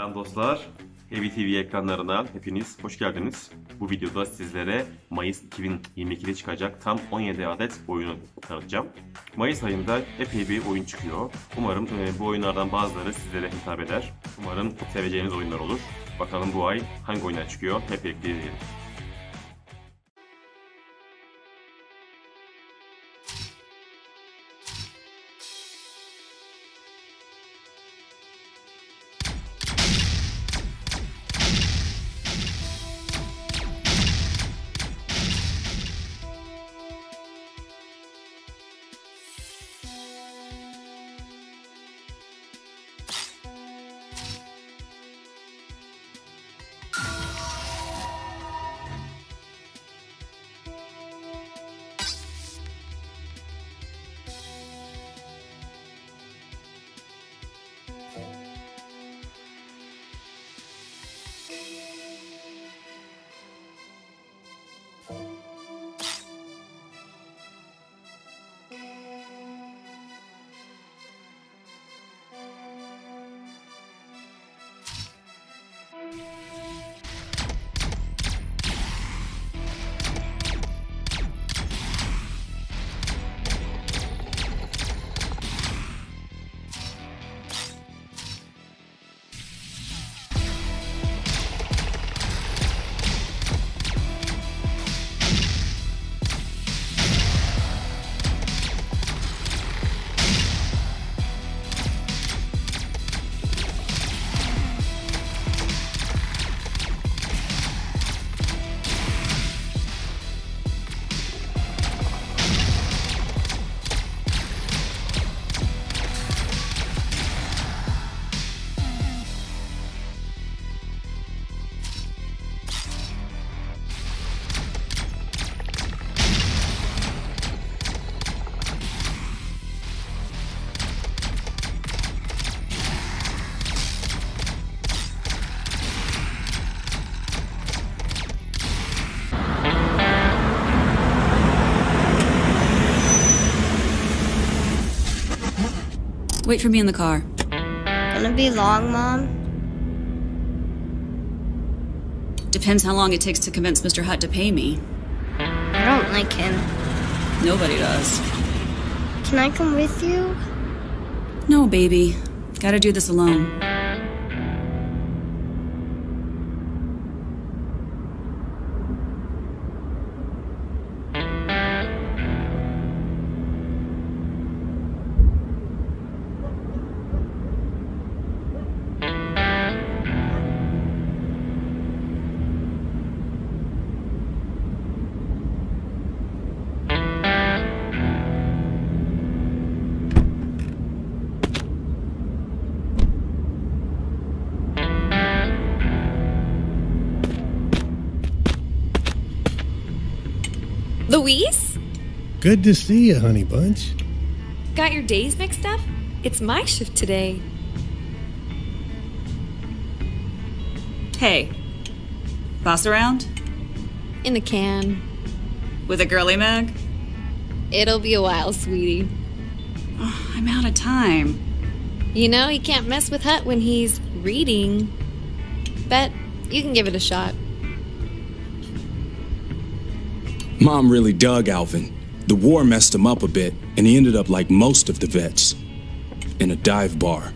Selam dostlar. ATV ekranlarına hepiniz hoş geldiniz. Bu videoda sizlere Mayıs 2022'de çıkacak tam 17 adet oyunu tanıtacağım. Mayıs ayında epey bir oyun çıkıyor. Umarım bu oyunlardan bazıları sizlere hitap eder. Umarım seveceğiniz oyunlar olur. Bakalım bu ay hangi oyunlar çıkıyor hep birlikte izleyelim. Wait for me in the car. Gonna be long, Mom? Depends how long it takes to convince Mr. Hutt to pay me. I don't like him. Nobody does. Can I come with you? No, baby. Gotta do this alone. Louise? Good to see you, honey bunch. Got your days mixed up? It's my shift today. Hey. Boss around? In the can. With a girly mag? It'll be a while, sweetie. Oh, I'm out of time. You know, you can't mess with Hutt when he's reading. Bet you can give it a shot. Mom really dug Alvin. The war messed him up a bit, and he ended up like most of the vets, in a dive bar.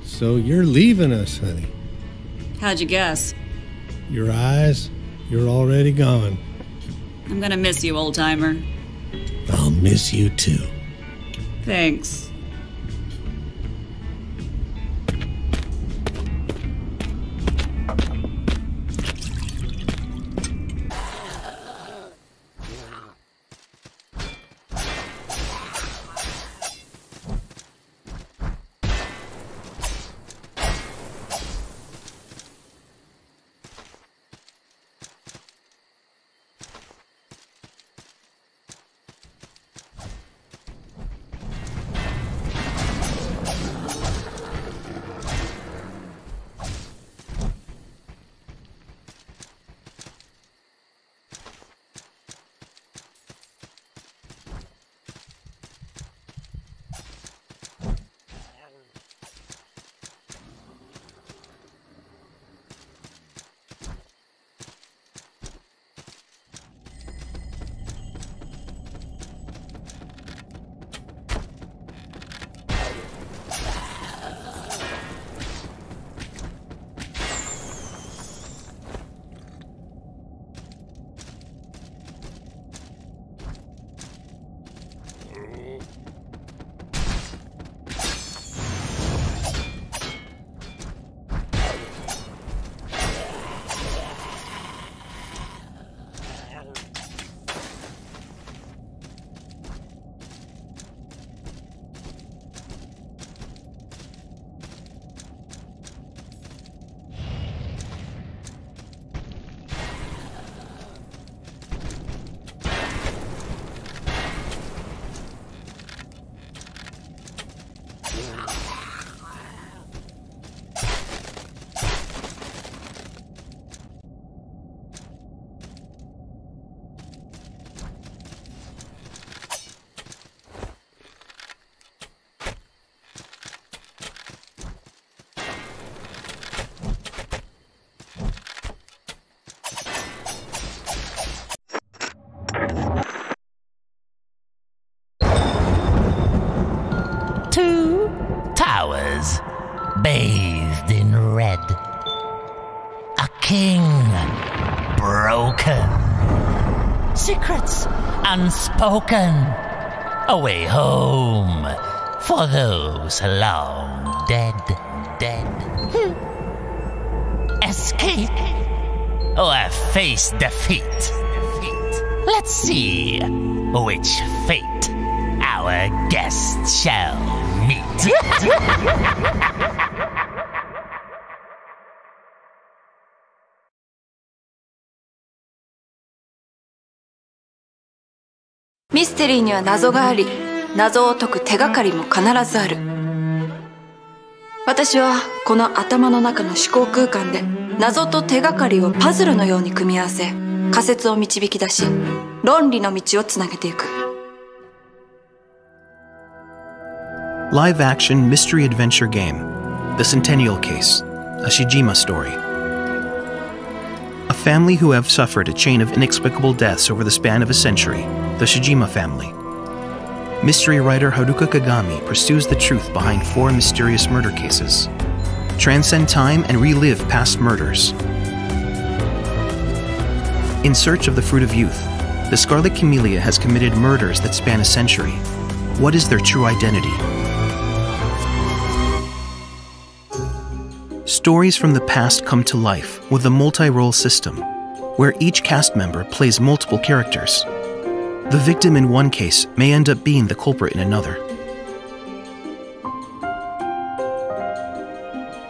So you're leaving us, honey. How'd you guess? Your eyes, you're already gone. I'm gonna miss you, old-timer. I'll miss you too. Thanks. bathed in red. A king broken. Secrets unspoken. A way home for those long dead. Escape or face defeat. Let's see which fate our guest shall meet.ミステリーには謎があり、謎を解く手がかりも必ずある。私はこの頭の中の思考空間で謎と手がかりをパズルのように組み合わせ、仮説を導き出し、論理の道をつなげていく。Live action mystery adventure game, The Centennial Case, a Shijima story. A family who have suffered a chain of inexplicable deaths over the span of a century, the Shijima family. Mystery writer Haruka Kagami pursues the truth behind 4 mysterious murder cases. Transcend time and relive past murders. In search of the fruit of youth, the Scarlet Camellia has committed murders that span a century. What is their true identity? Stories from the past come to life with a multi-role system, where each cast member plays multiple characters. The victim in one case may end up being the culprit in another.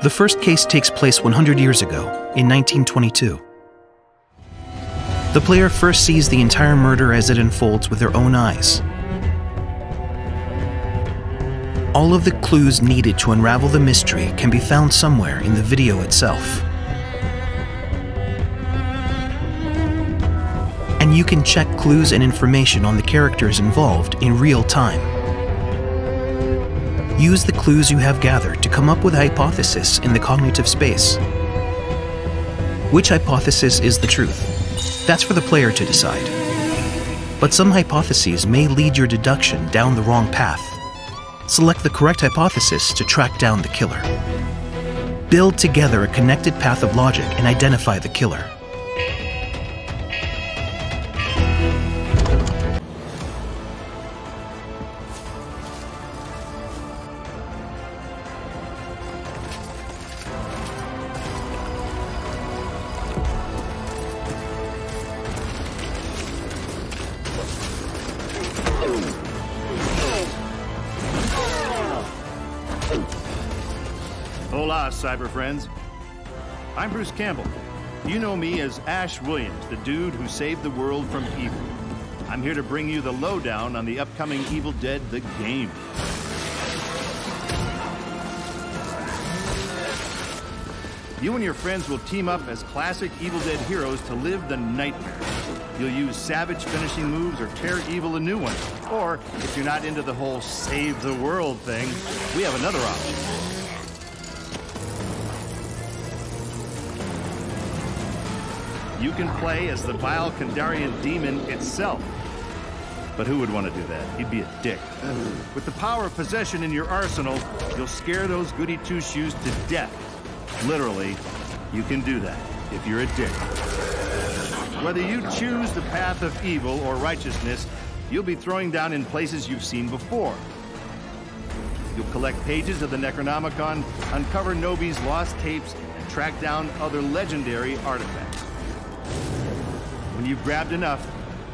The first case takes place 100 years ago, in 1922. The player first sees the entire murder as it unfolds with their own eyes. All of the clues needed to unravel the mystery can be found somewhere in the video itself. And you can check clues and information on the characters involved in real time. Use the clues you have gathered to come up with a hypothesis in the cognitive space. Which hypothesis is the truth? That's for the player to decide. But some hypotheses may lead your deduction down the wrong path. Select the correct hypothesis to track down the killer. Build together a connected path of logic and identify the killer. Hola, cyber friends. I'm Bruce Campbell. You know me as Ash Williams, the dude who saved the world from evil. I'm here to bring you the lowdown on the upcoming Evil Dead the game. You and your friends will team up as classic Evil Dead heroes to live the nightmare. You'll use savage finishing moves or tear evil a new one. Or, if you're not into the whole save the world thing, we have another option. You can play as the vile Kandarian demon itself. But who would want to do that? He'd be a dick. With the power of possession in your arsenal, you'll scare those goody two-shoes to death. Literally, you can do that if you're a dick. Whether you choose the path of evil or righteousness, you'll be throwing down in places you've seen before. You'll collect pages of the Necronomicon, uncover Nobi's lost tapes, and track down other legendary artifacts. When you've grabbed enough,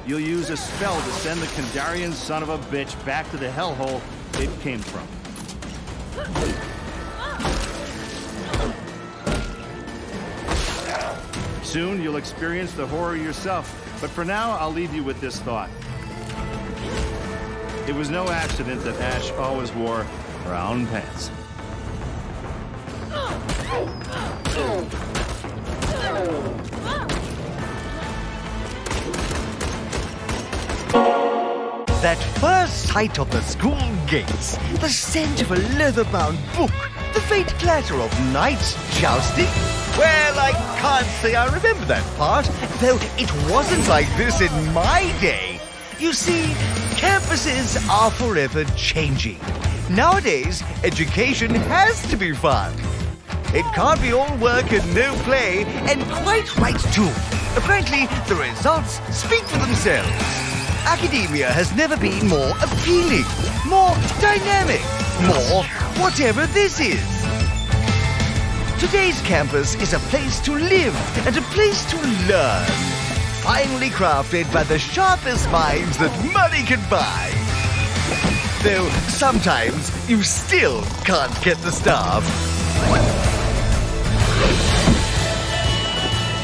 you'll use a spell to send the Kandarian son of a bitch back to the hellhole it came from. Soon you'll experience the horror yourself, but for now I'll leave you with this thought. It was no accident that Ash always wore brown pants. That first sight of the school gates, the scent of a leather-bound book, the faint clatter of knights jousting. Well, I can't say I remember that part, though it wasn't like this in my day. You see, campuses are forever changing. Nowadays, education has to be fun. It can't be all work and no play, and quite right too. Frankly, the results speak for themselves. Academia has never been more appealing, more dynamic, more whatever this is. Today's campus is a place to live and a place to learn. Finely crafted by the sharpest minds that money can buy. Though sometimes you still can't get the staff.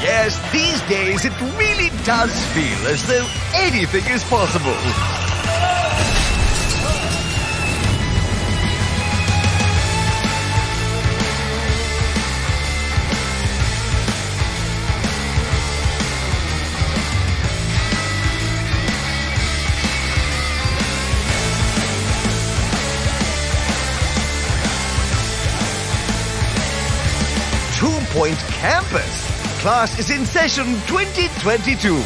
Yes, these days it really does feel as though anything is possible. Two-Point Campus. Class is in session 2022.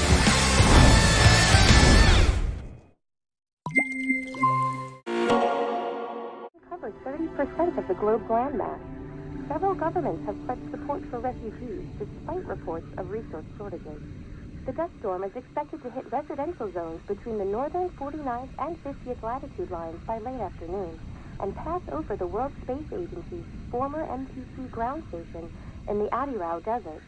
Covers 30% of the globe's landmass. Several governments have pledged support for refugees despite reports of resource shortages. The dust storm is expected to hit residential zones between the northern 49th and 50th latitude lines by late afternoon and pass over the World Space Agency's former MTC ground station in the Adirau Desert.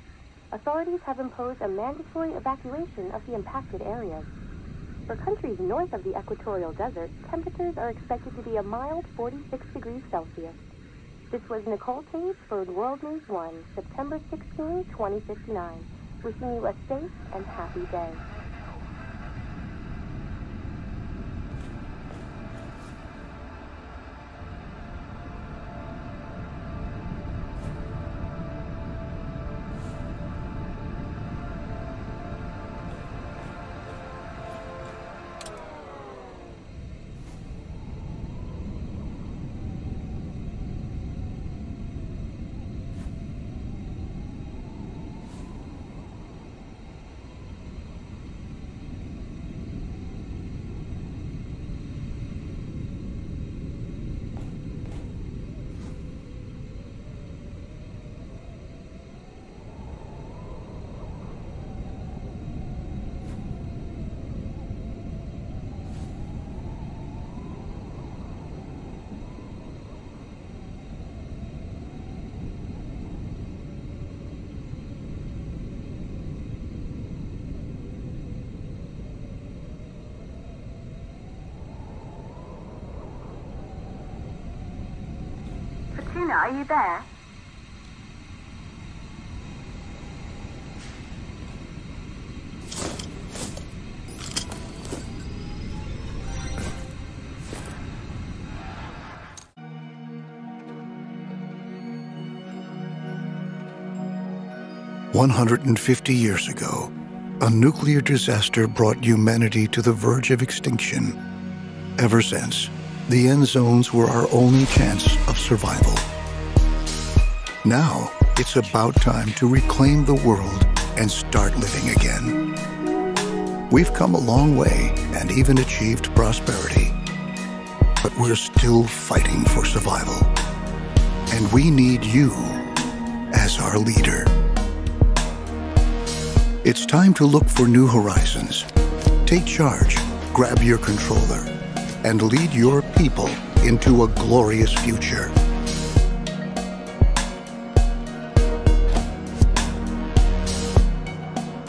Authorities have imposed a mandatory evacuation of the impacted areas. For countries north of the equatorial desert, temperatures are expected to be a mild 46 degrees Celsius. This was Nicole Cage for World News 1, September 16, 2059. Wishing you a safe and happy day. Are you there? "150 years ago, a nuclear disaster brought humanity to the verge of extinction. Ever since, the end zones were our only chance of survival. Now, it's about time to reclaim the world and start living again. We've come a long way and even achieved prosperity. But we're still fighting for survival. And we need you as our leader. It's time to look for new horizons. Take charge, grab your controller, and lead your people into a glorious future."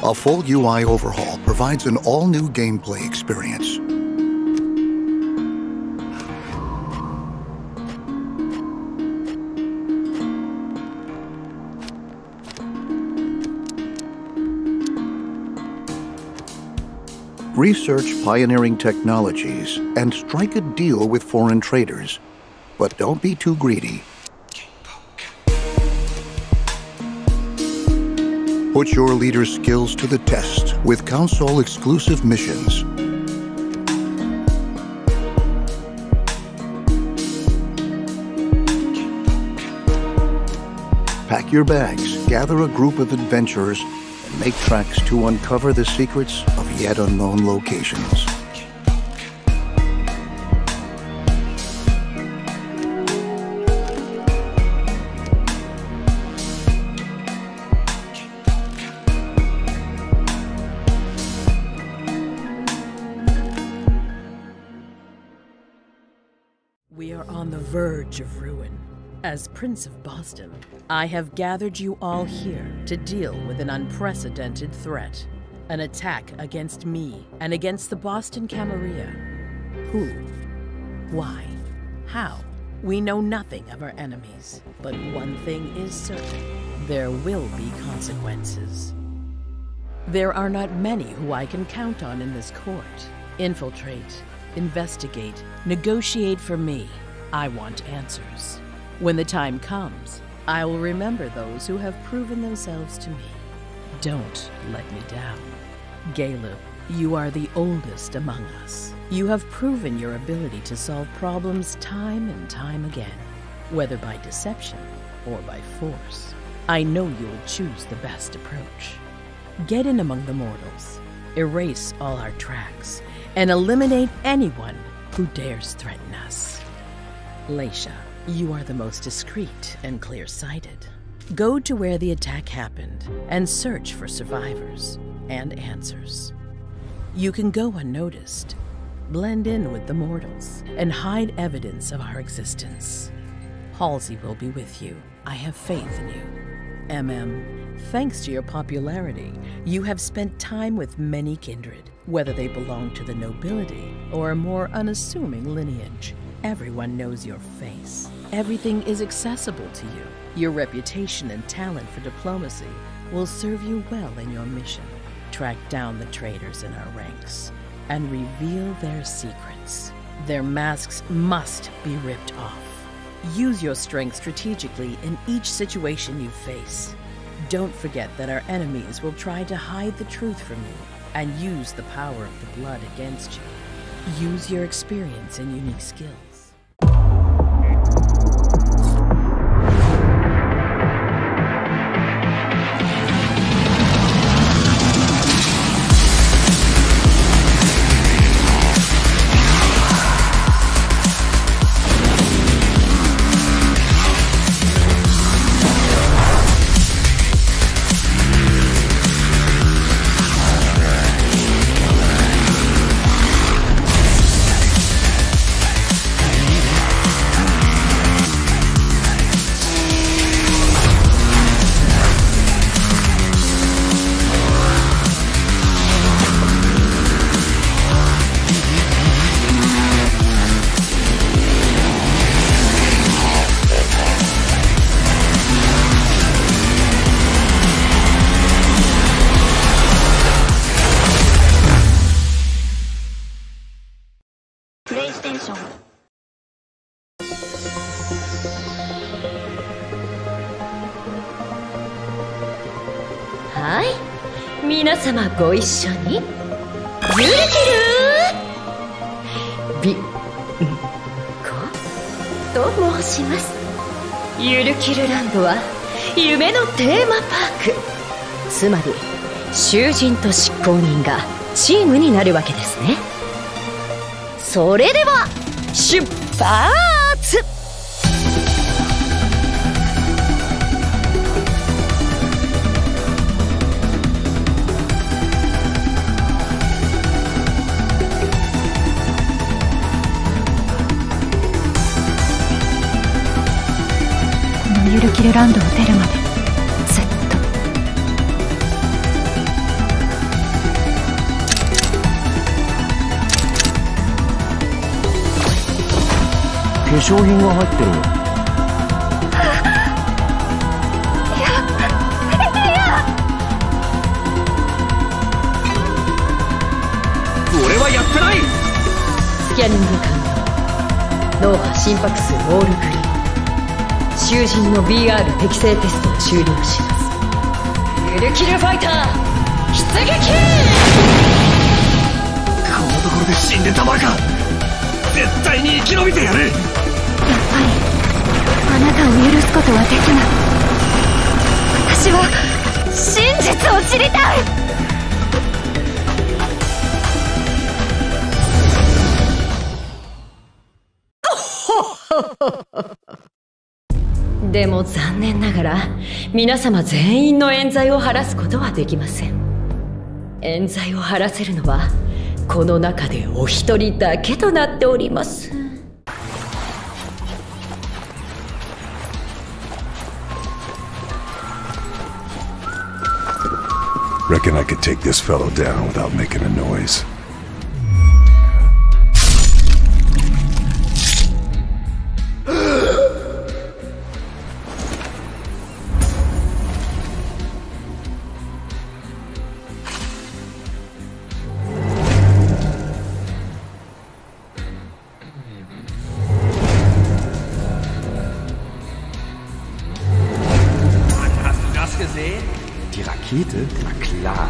A full UI overhaul provides an all-new gameplay experience. Research pioneering technologies and strike a deal with foreign traders. But don't be too greedy. Put your leader's skills to the test with console-exclusive missions. Pack your bags, gather a group of adventurers, and make tracks to uncover the secrets of yet unknown locations. We are on the verge of ruin. As Prince of Boston, I have gathered you all here to deal with an unprecedented threat. An attack against me and against the Boston Camarilla. Who? Why? How? We know nothing of our enemies, but one thing is certain. There will be consequences. There are not many who I can count on in this court. Infiltrate, investigate, negotiate for me. I want answers. When the time comes, I will remember those who have proven themselves to me. Don't let me down. Galu, you are the oldest among us. You have proven your ability to solve problems time and time again, whether by deception or by force. I know you'll choose the best approach. Get in among the mortals, erase all our tracks, and eliminate anyone who dares threaten us. Leisha, you are the most discreet and clear-sighted. Go to where the attack happened and search for survivors and answers. You can go unnoticed, blend in with the mortals, and hide evidence of our existence. Halsey will be with you. I have faith in you. Thanks to your popularity, you have spent time with many kindred, whether they belong to the nobility or a more unassuming lineage. Everyone knows your face. Everything is accessible to you. Your reputation and talent for diplomacy will serve you well in your mission. Track down the traitors in our ranks and reveal their secrets. Their masks must be ripped off. Use your strength strategically in each situation you face. Don't forget that our enemies will try to hide the truth from you and use the power of the blood against you. Use your experience and unique skills. PlayStation. はい、皆様ご一緒に。ゆるきると申します。ゆるきるランドは夢のテーマパーク。つまり囚人と執行人がチームになるわけですね。それでは出発！ゆるきるランドを出るまでずっと。化粧品が入ってる。俺はやってない。スキャニング完了。脳波心拍数オールグリーン。囚人の VR 適正テストを終了します。ゆるキルファイター出撃！こんなところで死んでたまるか。絶対に生き延びてやる。やっぱりあなたを許すことはできない。私は真実を知りたい。でも残念ながら皆様全員の冤罪を晴らすことはできません。冤罪を晴らせるのはこの中でお一人だけとなっております。Reckon I could take this fellow down without making a noise. Die Rakete? Na klar.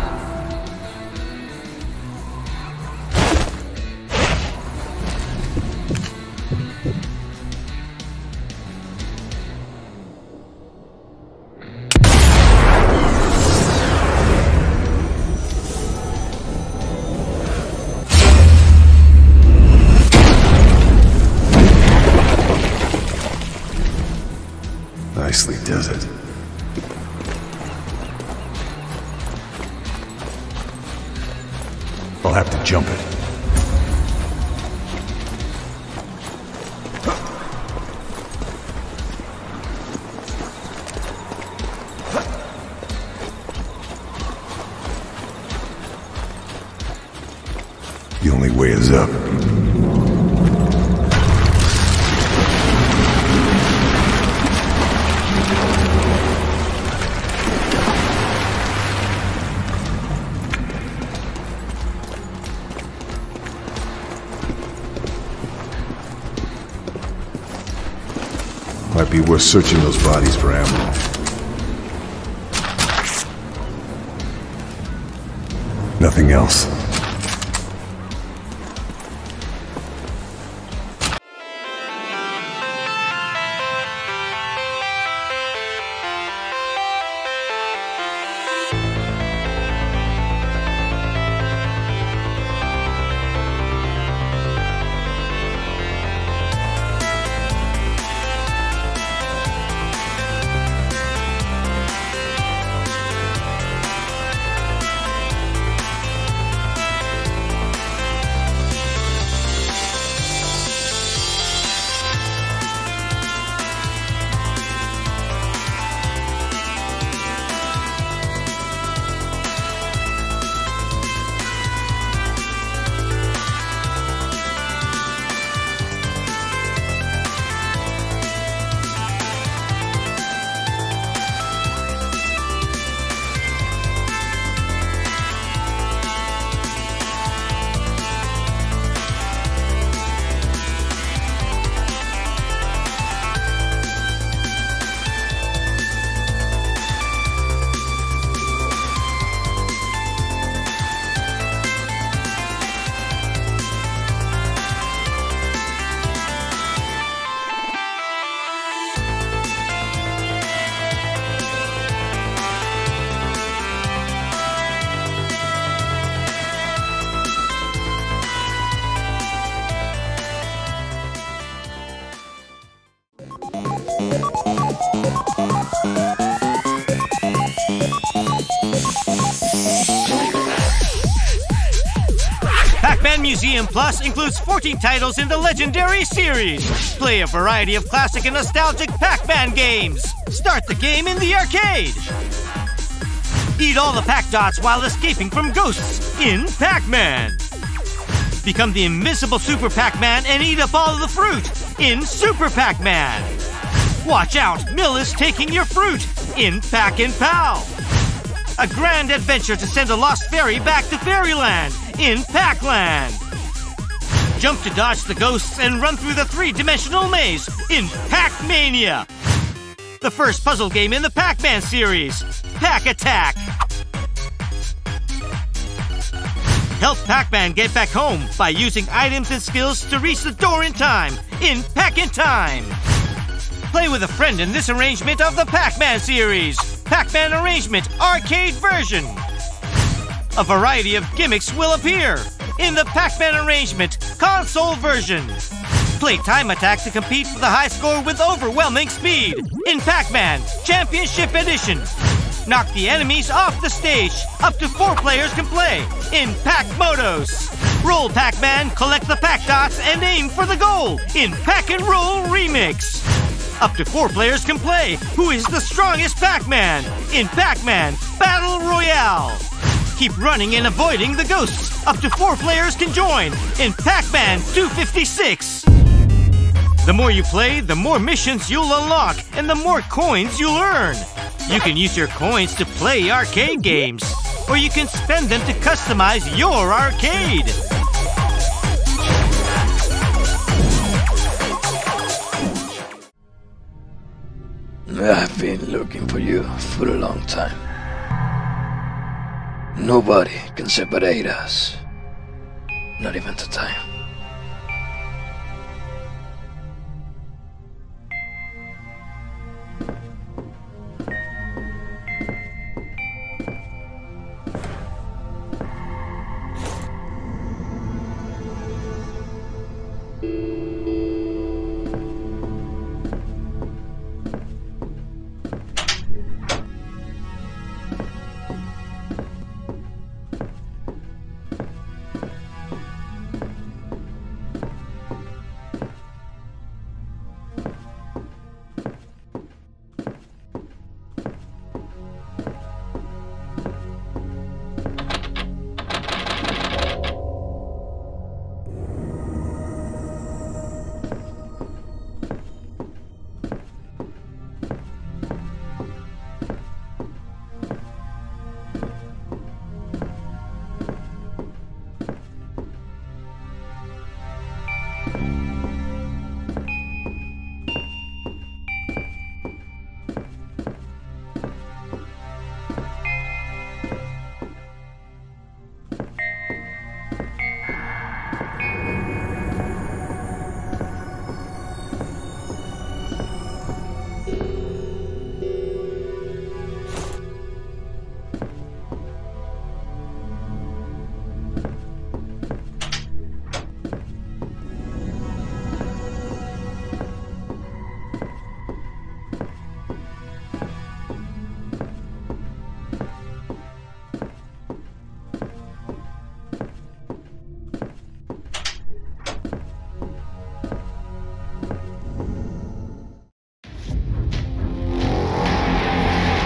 Nicely does it. I'll have to jump it. The only way is up. Might be worth searching those bodies for ammo. Nothing else. Pac-Man Museum Plus includes 14 titles in the legendary series. Play a variety of classic and nostalgic Pac-Man games. Start the game in the arcade. Eat all the Pac-Dots while escaping from ghosts in Pac-Man. Become the invisible Super Pac-Man and eat up all of the fruit in Super Pac-Man. Watch out, Mill is taking your fruit in Pac-and-Pal. A grand adventure to send a lost fairy back to Fairyland in Pac-Land. Jump to dodge the ghosts and run through the three-dimensional maze in Pac-Mania. The first puzzle game in the Pac-Man series, Pac-Attack. Help Pac-Man get back home by using items and skills to reach the door in time in Pac-in-Time. Play with a friend in this arrangement of the Pac-Man series, Pac-Man Arrangement Arcade Version. A variety of gimmicks will appear in the Pac-Man Arrangement Console Version. Play Time Attack to compete for the high score with overwhelming speed in Pac-Man Championship Edition. Knock the enemies off the stage. Up to 4 players can play in Pac-Modos. Roll Pac-Man, collect the Pac-Dots, and aim for the goal in Pac-and-Roll Remix. Up to 4 players can play Who is the Strongest Pac-Man in Pac-Man Battle Royale. keep running and avoiding the ghosts. Up to 4 players can join in Pac-Man 256. The more you play, the more missions you'll unlock and the more coins you'll earn. You can use your coins to play arcade games, or you can spend them to customize your arcade. I've been looking for you for a long time. Nobody can separate us. Not even the time.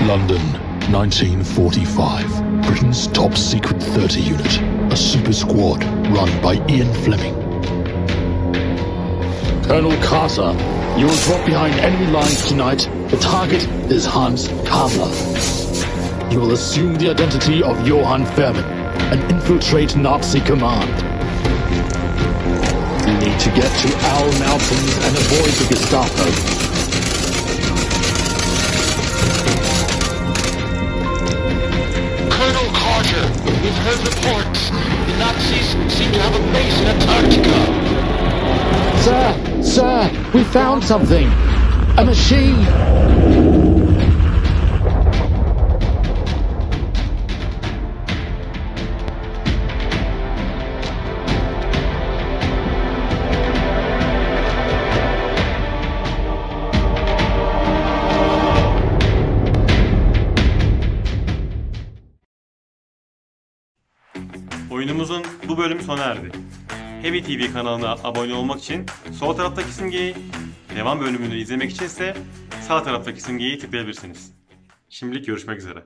London, 1945. Britain's top secret 30 unit. A super squad run by Ian Fleming. Colonel Carter, you will drop behind enemy lines tonight. The target is Hans Kabler. You will assume the identity of Johann Fairman and infiltrate Nazi command. You need to get to Al Mountains and avoid the Gestapo. We've heard reports. The Nazis seem to have a base in Antarctica. Sir, we found something. A machine. Oyunumuzun bu bölümü sona erdi. Heavy TV kanalına abone olmak için sol taraftaki simgeyi, devam bölümünü izlemek için ise sağ taraftaki simgeyi tıklayabilirsiniz. Şimdilik görüşmek üzere.